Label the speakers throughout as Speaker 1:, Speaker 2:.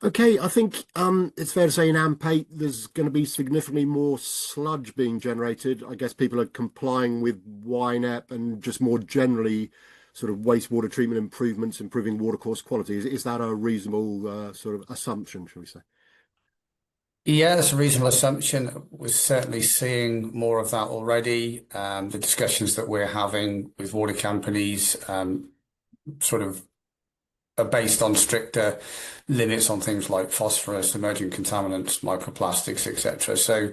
Speaker 1: Okay, I think it's fair to say in AMP8 there's going to be significantly more sludge being generated. I guess people are complying with WINEP and just more generally sort of wastewater treatment improvements, improving watercourse quality. Is that a reasonable sort of assumption, shall we say?
Speaker 2: Yeah, that's a reasonable assumption. We're certainly seeing more of that already. The discussions that we're having with water companies sort of are based on stricter limits on things like phosphorus, emerging contaminants, microplastics, etc. So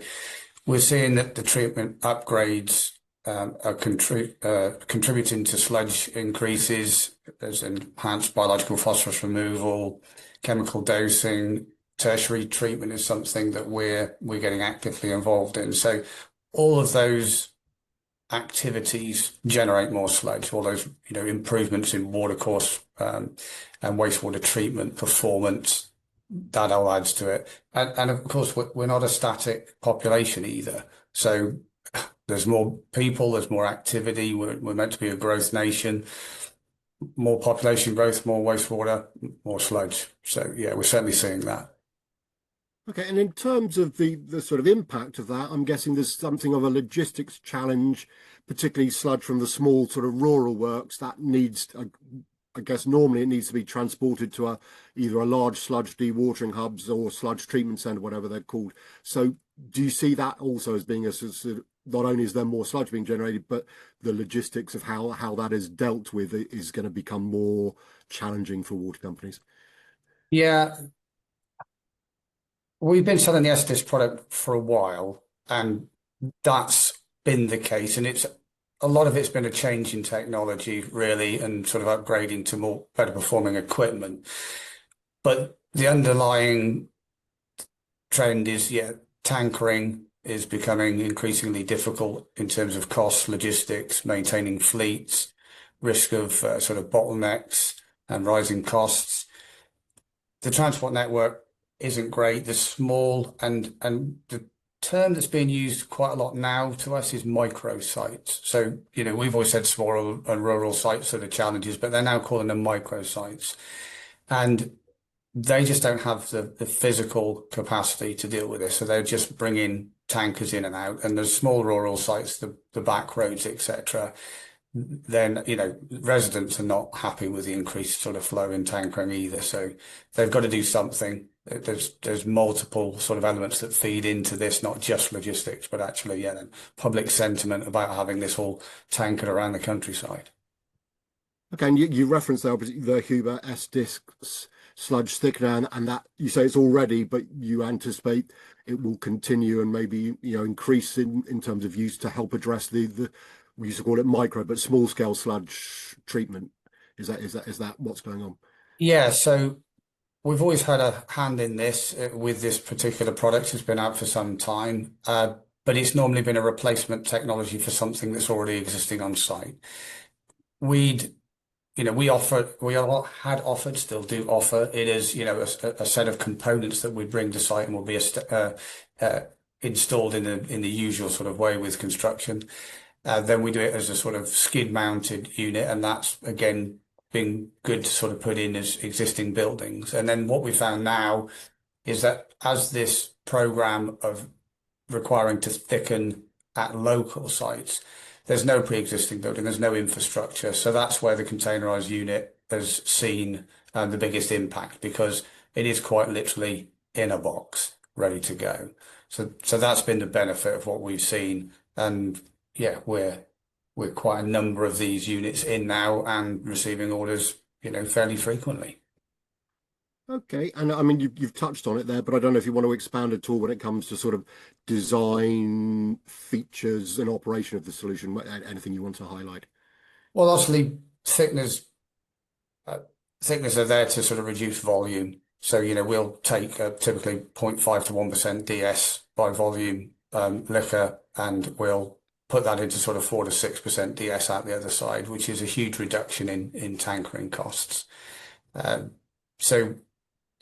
Speaker 2: we're seeing that the treatment upgrades are contributing to sludge increases. There's enhanced biological phosphorus removal, chemical dosing. Tertiary treatment is something that we're getting actively involved in. So all of those activities generate more sludge. All those improvements in watercourse and wastewater treatment performance, that all adds to it. And of course, we're not a static population either. So there's more people, there's more activity. We're meant to be a growth nation. More population growth, more wastewater, more sludge. So yeah, we're certainly seeing that.
Speaker 1: Okay, and in terms of the sort of impact of that, I'm guessing there's something of a logistics challenge, particularly sludge from the small sort of rural works that needs, I guess normally it needs to be transported to either a large sludge dewatering hubs or sludge treatment centre, whatever they're called. So do you see that also as being a sort of, not only is there more sludge being generated, but the logistics of how that is dealt with is going to become more challenging for water companies?
Speaker 2: Yeah, we've been selling the S-DISC product for a while, and that's been the case. And a lot of it's been a change in technology, really, and sort of upgrading to more better performing equipment. But the underlying trend is, yeah, tankering is becoming increasingly difficult in terms of cost, logistics, maintaining fleets, risk of sort of bottlenecks and rising costs. The transport network isn't great. The small and the term that's being used quite a lot now to us is micro sites. So, we've always said small and rural sites are the challenges, but they're now calling them micro sites. And they just don't have the physical capacity to deal with this. So they're just bringing tankers in and out. And the small rural sites, the back roads, etc., then, residents are not happy with the increased sort of flow in tankering either. So they've got to do something. There's multiple sort of elements that feed into this, not just logistics, but actually, yeah, public sentiment about having this all tankered around the countryside.
Speaker 1: Okay, and you referenced there obviously the HUBER S-DISC sludge thickener, and that you say it's already, but you anticipate it will continue and maybe increase in terms of use to help address the we used to call it micro, but small scale sludge treatment. Is that what's going on?
Speaker 2: Yeah, so we've always had a hand in this with this particular product. It's been out for some time, but it's normally been a replacement technology for something that's already existing on site. We had offered, still do offer. It is, a set of components that we bring to site and will be installed in the usual sort of way with construction. Then we do it as a sort of skid mounted unit, and that's again been good to sort of put in as existing buildings. And then what we found now is that as this program of requiring to thicken at local sites, there's no pre-existing building, there's no infrastructure. So that's where the containerized unit has seen the biggest impact, because it is quite literally in a box, ready to go. So that's been the benefit of what we've seen. And yeah, we're quite a number of these units in now and receiving orders, fairly frequently.
Speaker 1: Okay, and I mean you've touched on it there, but I don't know if you want to expand at all when it comes to sort of design, features, and operation of the solution. Anything you want to highlight?
Speaker 2: Well, obviously, thickness are there to sort of reduce volume. So, we'll take typically 0.5 to 1% DS by volume liquor, and we'll put that into sort of 4 to 6% DS out the other side, which is a huge reduction in tankering costs. So,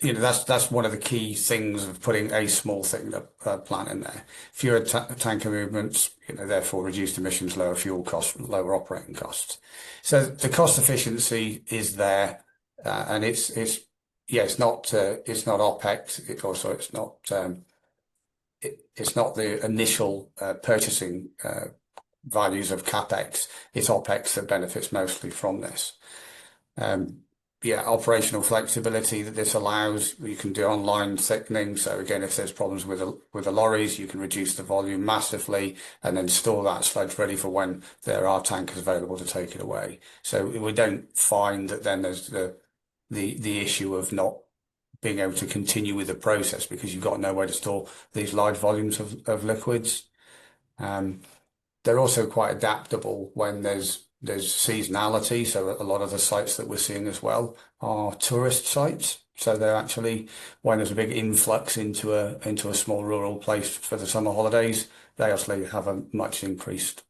Speaker 2: that's one of the key things of putting a small thickener plant in there. Fewer tanker movements, therefore reduced emissions, lower fuel costs, lower operating costs. So the cost efficiency is there, and it's yeah, it's not OpEx. It's not the initial purchasing values of CapEx. It's OpEx that benefits mostly from this. Yeah, operational flexibility that this allows. You can do online thickening. So again, if there's problems with the lorries, you can reduce the volume massively and then store that sludge ready for when there are tankers available to take it away. So we don't find that then there's the issue of not being able to continue with the process because you've got nowhere to store these large volumes of liquids. They're also quite adaptable when there's seasonality. So a lot of the sites that we're seeing as well are tourist sites. So they're actually, when there's a big influx into a small rural place for the summer holidays, they actually have a much increased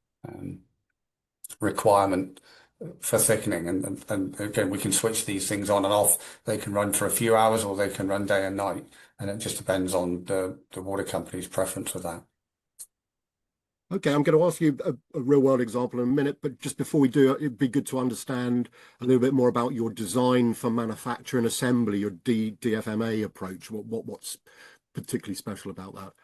Speaker 2: requirement for thickening. And again, we can switch these things on and off. They can run for a few hours or they can run day and night. And it just depends on the water company's preference of that.
Speaker 1: Okay, I'm going to ask you a real world example in a minute, but just before we do, it'd be good to understand a little bit more about your design for manufacture and assembly, your DFMA approach. What's particularly special about that?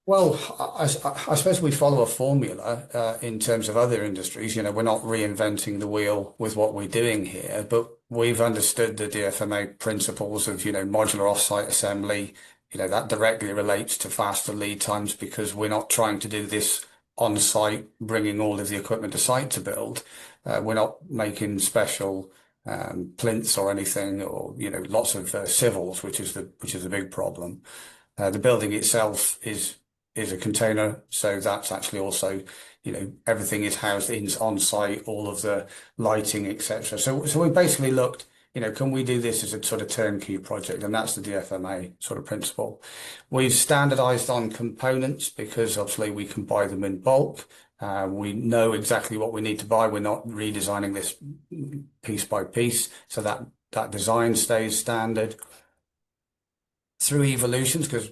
Speaker 2: Well, I suppose we follow a formula in terms of other industries. You know, we're not reinventing the wheel with what we're doing here, but we've understood the DFMA principles of, you know, modular offsite assembly. You know, that directly relates to faster lead times because we're not trying to do this on site, bringing all of the equipment to site to build. We're not making special plinths or anything, or, you know, lots of civils, which is the big problem. The building itself is a container, so that's actually also, you know, everything is housed on site, all of the lighting, etc. So we basically looked, you know, can we do this as a sort of turnkey project? And that's the DFMA sort of principle. We've standardized on components because obviously we can buy them in bulk. We know exactly what we need to buy. We're not redesigning this piece by piece, so that design stays standard. Through evolutions, because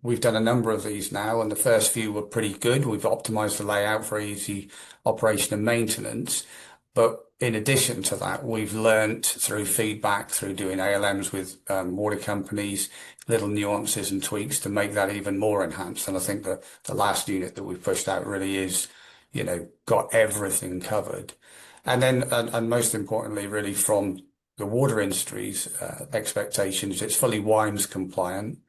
Speaker 2: we've done a number of these now, and the first few were pretty good. We've optimized the layout for easy operation and maintenance. But in addition to that, we've learnt through feedback, through doing ALMs with water companies, little nuances and tweaks to make that even more enhanced. And I think that the last unit that we've pushed out really is, you know, got everything covered. And then, and most importantly, really from the water industry's expectations, it's fully WINES compliant.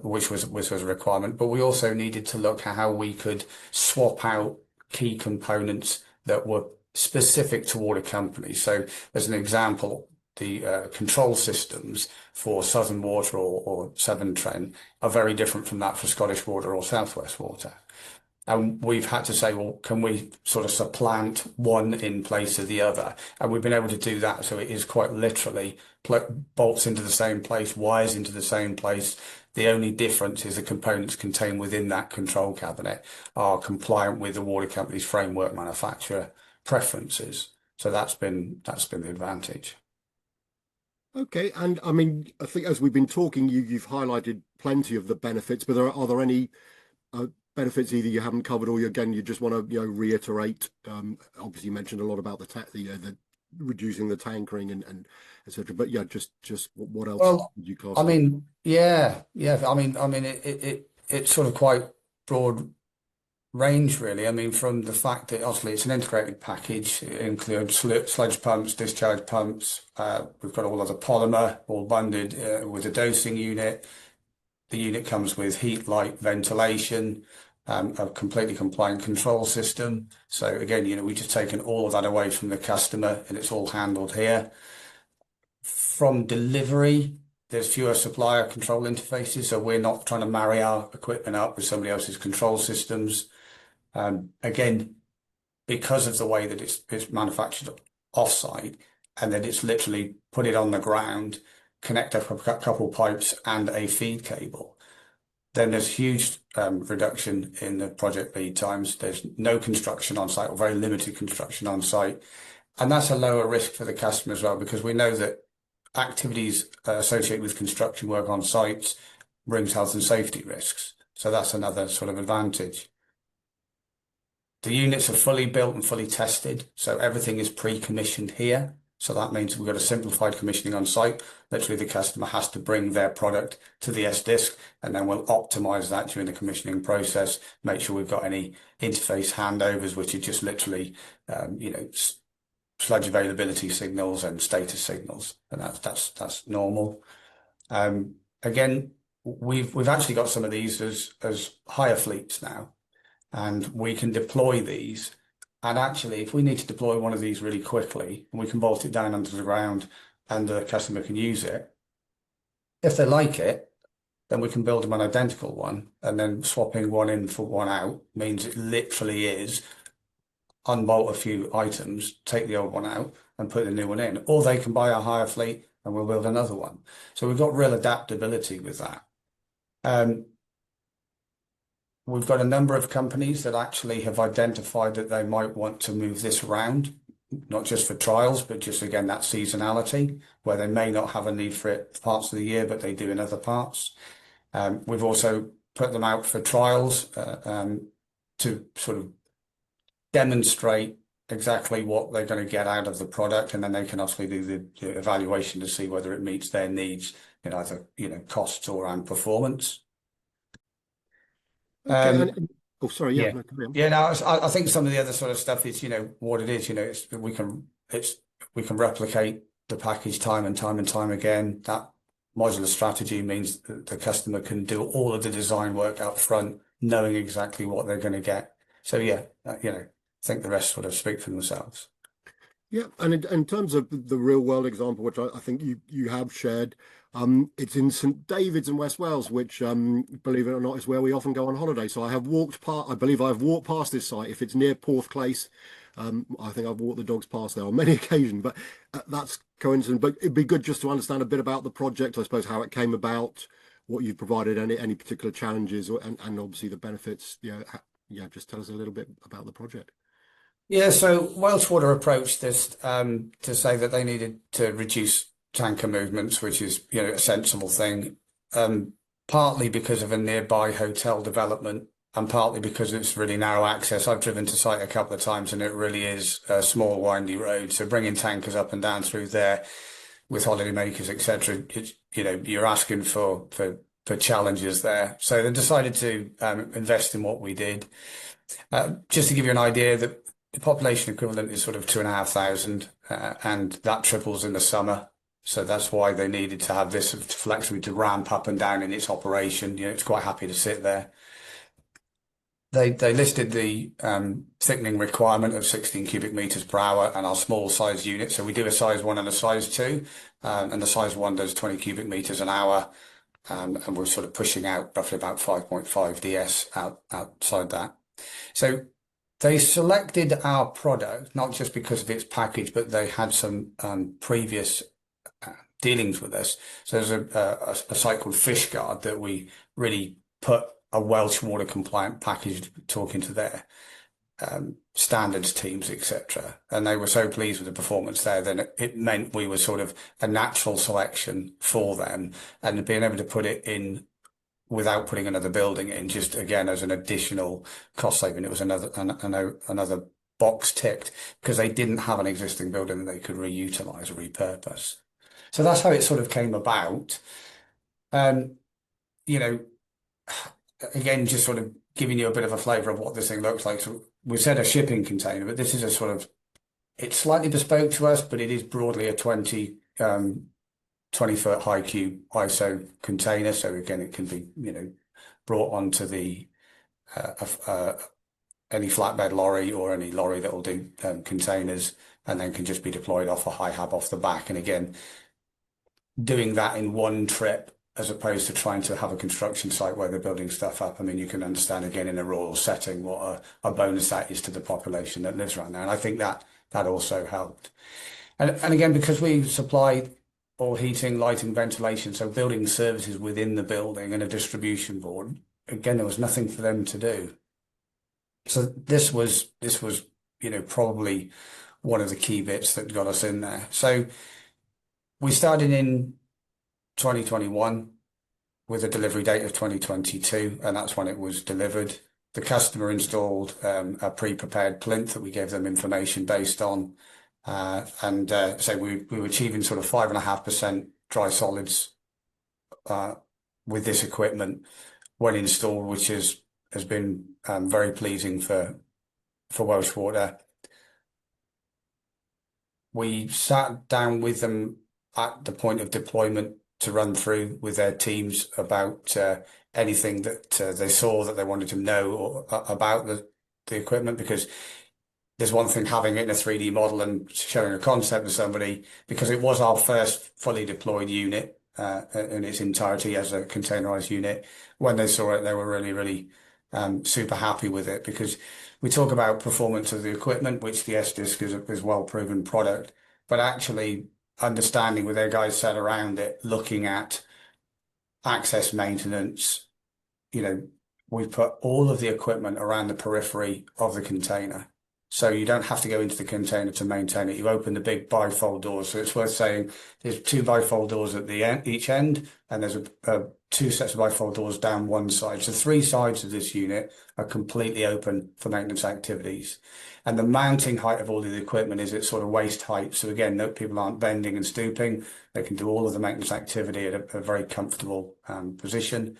Speaker 2: Which was a requirement, but we also needed to look at how we could swap out key components that were specific to water companies. So as an example, the control systems for Southern Water or Severn Trent are very different from that for Scottish Water or South West Water. And we've had to say, well, can we sort of supplant one in place of the other? And we've been able to do that. So it is quite literally bolts into the same place, wires into the same place. The only difference is the components contained within that control cabinet are compliant with the water company's framework manufacturer preferences. So that's been the advantage.
Speaker 1: Okay, and I mean, I think as we've been talking, you've highlighted plenty of the benefits, but are there any benefits either you haven't covered or you just want to, you know, reiterate? Obviously, you mentioned a lot about the reducing the tankering and etc. But yeah, just what else would you class?
Speaker 2: I mean, yeah. I mean, it's sort of quite broad range, really. I mean, from the fact that obviously it's an integrated package, it includes sludge pumps, discharge pumps. We've got all of the polymer all bundled with a dosing unit. The unit comes with heat, light, ventilation, a completely compliant control system. So again, you know, we've just taken all of that away from the customer and it's all handled here. From delivery, there's fewer supplier control interfaces, so we're not trying to marry our equipment up with somebody else's control systems. Again, because of the way that it's manufactured offsite, and then it's literally put it on the ground, connect a couple pipes and a feed cable. Then there's huge reduction in the project lead times. There's no construction on site or very limited construction on site. And that's a lower risk for the customer as well, because we know that activities associated with construction work on sites brings health and safety risks. So that's another sort of advantage. The units are fully built and fully tested, so everything is pre-commissioned here. So that means we've got a simplified commissioning on site. Literally, the customer has to bring their product to the S-DISC, and then we'll optimize that during the commissioning process, make sure we've got any interface handovers, which are just literally, sludge availability signals and status signals, and that's normal. Again, we've actually got some of these as hire fleets now, and we can deploy these. And actually, if we need to deploy one of these really quickly, and we can bolt it down under the ground and the customer can use it, if they like it, then we can build them an identical one, and then swapping one in for one out means it literally is unbolt a few items, take the old one out and put the new one in, or they can buy a hire fleet and we'll build another one. So we've got real adaptability with that. We've got a number of companies that actually have identified that they might want to move this around, not just for trials, but just, again, that seasonality, where they may not have a need for it for parts of the year, but they do in other parts. We've also put them out for trials to sort of demonstrate exactly what they're going to get out of the product, and then they can obviously do the evaluation to see whether it meets their needs in either costs or around performance.
Speaker 1: Okay. Oh, sorry. Yeah.
Speaker 2: Yeah. No, I think some of the other sort of stuff is, what it is. We can replicate the package time and time again. That modular strategy means that the customer can do all of the design work up front, knowing exactly what they're going to get. So yeah, I think the rest sort of speak for themselves.
Speaker 1: Yeah, and in terms of the real world example, which I think you have shared, it's in St David's in West Wales, which, believe it or not, is where we often go on holiday. So I believe I've walked past this site. If it's near Porthclais, I think I've walked the dogs past there on many occasions, but that's coincidence. But it'd be good just to understand a bit about the project, I suppose, how it came about, what you've provided, any particular challenges, and obviously the benefits. Yeah, just tell us a little bit about the project.
Speaker 2: Yeah, so Wastewater approached this to say that they needed to reduce tanker movements, which is a sensible thing, partly because of a nearby hotel development and partly because it's really narrow access. I've driven to site a couple of times and it really is a small, windy road. So bringing tankers up and down through there with holidaymakers, etc., you're asking for challenges there. So they decided to invest in what we did. Just to give you an idea, the population equivalent is sort of 2,500, and that triples in the summer. So that's why they needed to have this flexibility to ramp up and down in its operation. It's quite happy to sit there. They listed the thickening requirement of 16 cubic meters per hour and our small size unit. So we do a size 1 and a size 2, and the size 1 does 20 cubic meters an hour. And we're sort of pushing out roughly about 5.5 DS outside that. So they selected our product, not just because of its package, but they had some previous dealings with us. So there's a site called Fishguard that we really put a Welsh water compliant package talking to their standards teams, etc. And they were so pleased with the performance there, then it meant we were sort of a natural selection for them, and being able to put it in without putting another building in, just again as an additional cost saving. It was another box ticked because they didn't have an existing building that they could reutilize or repurpose. So that's how it sort of came about. Again, just sort of giving you a bit of a flavour of what this thing looks like. So we said a shipping container, but this is a sort of, it's slightly bespoke to us, but it is broadly a 20-foot high cube ISO container. So again, it can be, brought onto the any flatbed lorry or any lorry that will do containers, and then can just be deployed off a high hab off the back. And again, doing that in one trip, as opposed to trying to have a construction site where they're building stuff up. I mean, you can understand again in a rural setting what a bonus that is to the population that lives around there. And I think that also helped. And again, because we supply all heating, lighting, ventilation, so building services within the building and a distribution board, again, there was nothing for them to do. So this was probably one of the key bits that got us in there. So we started in 2021 with a delivery date of 2022, and that's when it was delivered. The customer installed a pre-prepared plinth that we gave them information based on. So we were achieving sort of 5.5% dry solids with this equipment when installed, which has been very pleasing for Welsh Water. We sat down with them at the point of deployment to run through with their teams about anything that they saw that they wanted to know about the equipment, because there's one thing having it in a 3D model and showing a concept to somebody, because it was our first fully deployed unit in its entirety as a containerized unit. When they saw it, they were really, really super happy with it, because we talk about performance of the equipment, which the S-DISC is well proven product, but actually understanding with their guys sat around it, looking at access maintenance, we put all of the equipment around the periphery of the container. So you don't have to go into the container to maintain it. You open the big bifold doors. So it's worth saying there's 2 bifold doors at the end, each end, and there's 2 sets of bifold doors down one side. So 3 sides of this unit are completely open for maintenance activities. And the mounting height of all of the equipment is at sort of waist height. So again, no, people aren't bending and stooping. They can do all of the maintenance activity at a very comfortable position.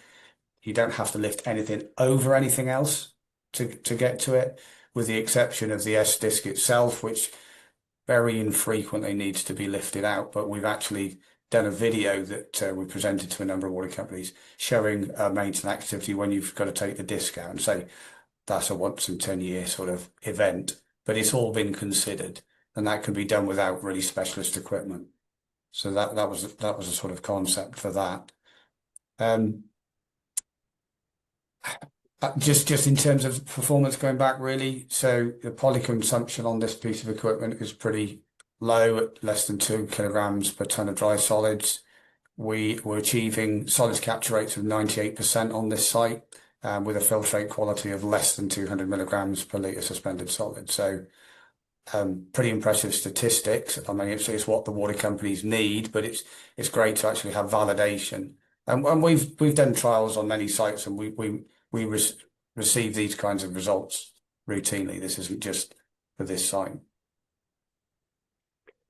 Speaker 2: You don't have to lift anything over anything else to get to it, with the exception of the S-DISC itself, which very infrequently needs to be lifted out. But we've actually done a video that we presented to a number of water companies showing maintenance activity when you've got to take the disc out, and say that's a once in 10-year sort of event. But it's all been considered, and that can be done without really specialist equipment. So that was a sort of concept for that. Just in terms of performance going back, really, so the poly consumption on this piece of equipment is pretty low, at less than 2 kilograms per ton of dry solids. We were achieving solids capture rates of 98% on this site, with a filtrate quality of less than 200 milligrams per litre suspended solid. So pretty impressive statistics. I mean, it's what the water companies need, but it's great to actually have validation. And we've done trials on many sites, and we receive these kinds of results routinely. This isn't just for this site.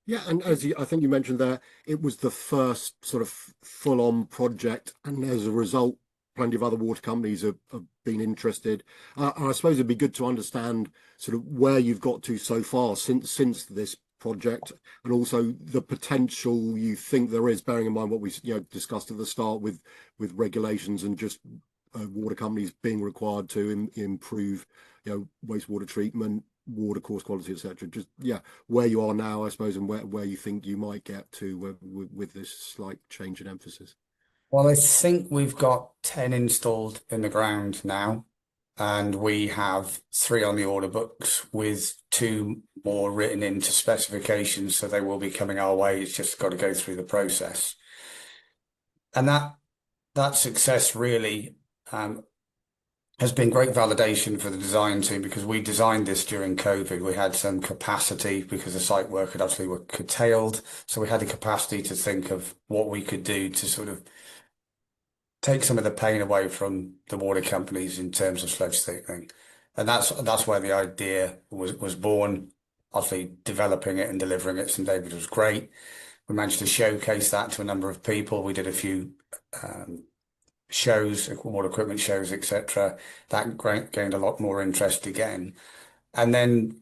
Speaker 1: Yeah, and I think you mentioned there, it was the first sort of full-on project, and as a result, plenty of other water companies have been interested. And I suppose it'd be good to understand sort of where you've got to so far since this project, and also the potential you think there is, bearing in mind what we discussed at the start with regulations and just water companies being required to improve wastewater treatment, water course quality, etc. Just where you are now, I suppose, and where you think you might get to with this slight change in emphasis.
Speaker 2: Well, I think we've got 10 installed in the ground now, and we have 3 on the order books, with 2 more written into specifications, so they will be coming our way. It's just got to go through the process. And that success really has been great validation for the design team, because we designed this during COVID. We had some capacity because the site work had actually were curtailed. So we had the capacity to think of what we could do to sort of take some of the pain away from the water companies in terms of sludge thickening. And that's where the idea was born. Obviously, developing it and delivering it, St David, was great. We managed to showcase that to a number of people. We did a few shows, water equipment shows, etc. That gained a lot more interest again. And then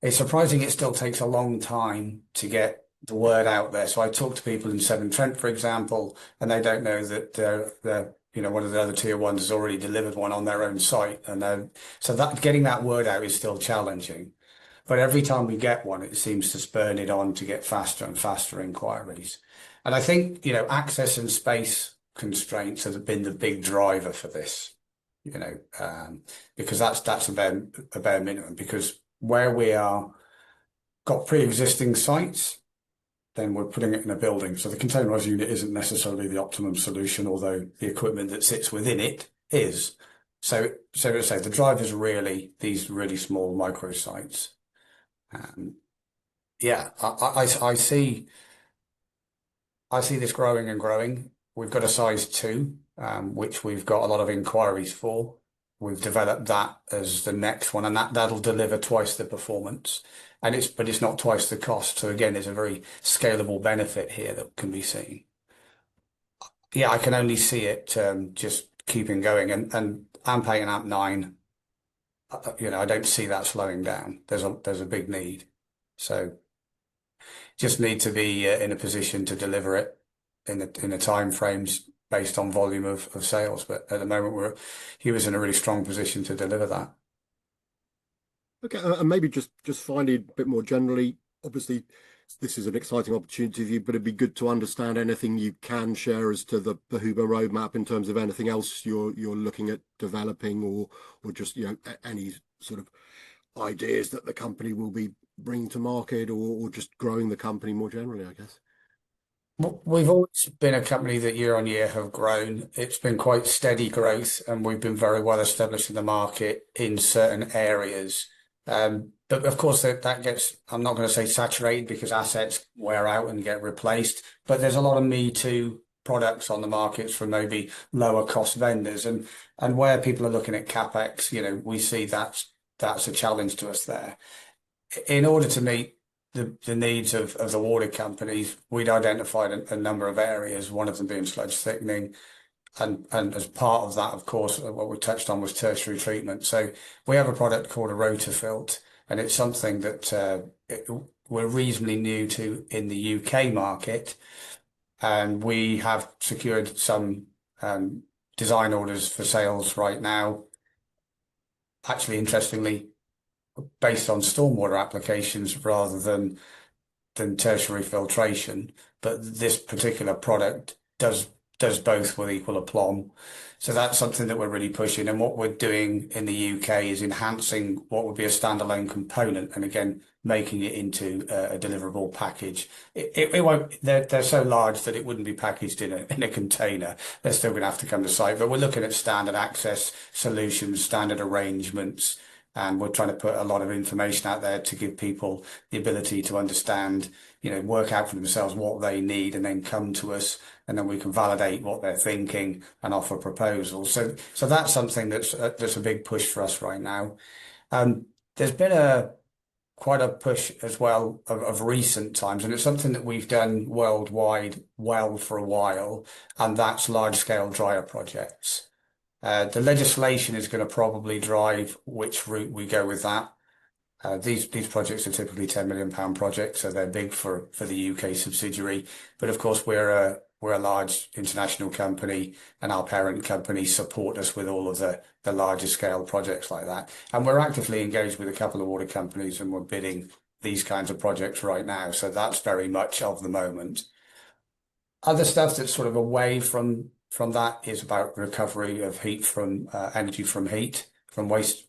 Speaker 2: it's surprising it still takes a long time to get the word out there. So I talk to people in Severn Trent, for example, and they don't know that they're one of the other tier ones has already delivered one on their own site, and so that getting that word out is still challenging. But every time we get one, it seems to spur it on to get faster and faster inquiries. And I think access and space constraints have been the big driver for this, because that's a bare minimum. Because where we are got pre-existing sites, then we're putting it in a building. So the containerized unit isn't necessarily the optimum solution, although the equipment that sits within it is. So let's say the drivers are really these really small micro sites. I see this growing and growing. We've got a size 2, which we've got a lot of inquiries for. we've developed that as the next one, and that'll deliver twice the performance, and but it's not twice the cost. So again, there's a very scalable benefit here that can be seen. Yeah, I can only see it just keeping going, and AMP8 and AMP9, I don't see that slowing down. There's a big need, so just need to be in a position to deliver it in the time frames based on volume of sales. But at the moment, he was in a really strong position to deliver that.
Speaker 1: Okay, and maybe just finally, a bit more generally, obviously, this is an exciting opportunity for you, but it'd be good to understand anything you can share as to the Huber roadmap in terms of anything else you're looking at developing, or just any sort of ideas that the company will be bringing to market, or just growing the company more generally, I guess.
Speaker 2: We've always been a company that year on year have grown. It's been quite steady growth, and we've been very well established in the market in certain areas. But of course, that gets, I'm not going to say saturated because assets wear out and get replaced, but there's a lot of me too products on the markets from maybe lower cost vendors. And where people are looking at CapEx, we see that's a challenge to us there. In order to meet the needs of the water companies, we'd identified a number of areas, one of them being sludge thickening. And as part of that, of course, what we touched on was tertiary treatment. So we have a product called a rotofilt, and it's something that we're reasonably new to in the UK market. And we have secured some design orders for sales right now. Actually, interestingly, based on stormwater applications rather than tertiary filtration, but this particular product does both with equal aplomb. So that's something that we're really pushing. And what we're doing in the UK is enhancing what would be a standalone component, and again making it into a deliverable package. It won't. They're so large that it wouldn't be packaged in a container. They're still going to have to come to site. But we're looking at standard access solutions, standard arrangements. And we're trying to put a lot of information out there to give people the ability to understand, work out for themselves what they need and then come to us, and then we can validate what they're thinking and offer proposals. So that's something that's a big push for us right now. There's been quite a push as well of recent times, and it's something that we've done worldwide well for a while, and that's large scale dryer projects. The legislation is going to probably drive which route we go with that. These projects are typically £10 million projects, so they're big for the UK subsidiary. But of course, we're a large international company, and our parent company support us with all of the larger scale projects like that. And we're actively engaged with a couple of water companies, and we're bidding these kinds of projects right now. So that's very much of the moment. Other stuff that's sort of away from that is about recovery of heat from energy from heat from waste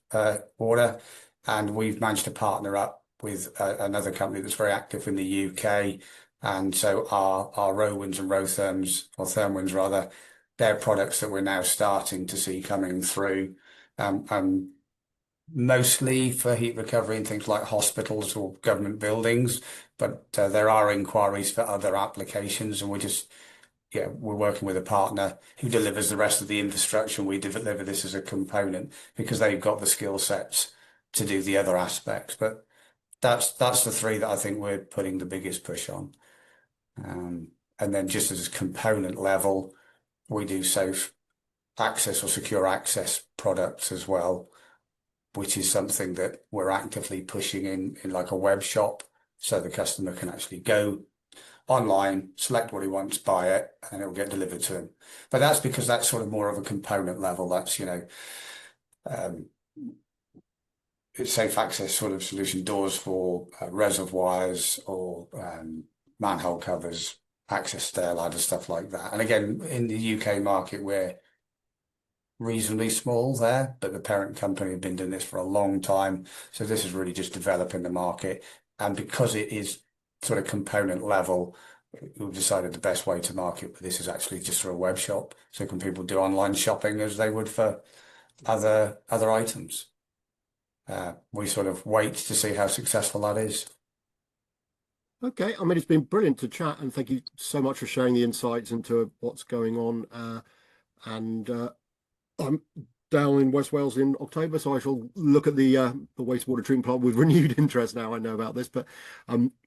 Speaker 2: water, and we've managed to partner up with another company that's very active in the UK, and so our Rowinds and Rotherms, or Thermwinds rather, they're products that we're now starting to see coming through, mostly for heat recovery in things like hospitals or government buildings, but there are inquiries for other applications, and we're working with a partner who delivers the rest of the infrastructure, and we deliver this as a component because they've got the skill sets to do the other aspects. But that's the three that I think we're putting the biggest push on. And then just as a component level, we do safe access or secure access products as well, which is something that we're actively pushing in like a web shop, so the customer can actually go online, select what he wants, buy it, and it will get delivered to him. But that's because that's sort of more of a component level. That's, it's safe access sort of solution, doors for reservoirs or manhole covers, access stair ladders, stuff like that. And again, in the UK market, we're reasonably small there, but the parent company have been doing this for a long time. So this is really just developing the market. And because it is sort of component level, we've decided the best way to market with this is actually just through a web shop. So can people do online shopping as they would for other items? We sort of wait to see how successful that is.
Speaker 1: Okay, I mean, it's been brilliant to chat, and thank you so much for sharing the insights into what's going on. And I'm down in West Wales in October, so I shall look at the wastewater treatment plant with renewed interest now I know about this. But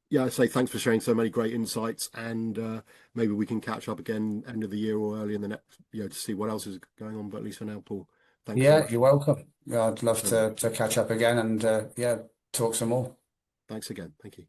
Speaker 1: yeah, I say thanks for sharing so many great insights, and maybe we can catch up again end of the year or early in the next, to see what else is going on. But at least for now, Paul, thanks so
Speaker 2: Yeah,
Speaker 1: much.
Speaker 2: you're welcome. Yeah, I'd love to catch up again and yeah, talk some more.
Speaker 1: Thanks again. Thank you.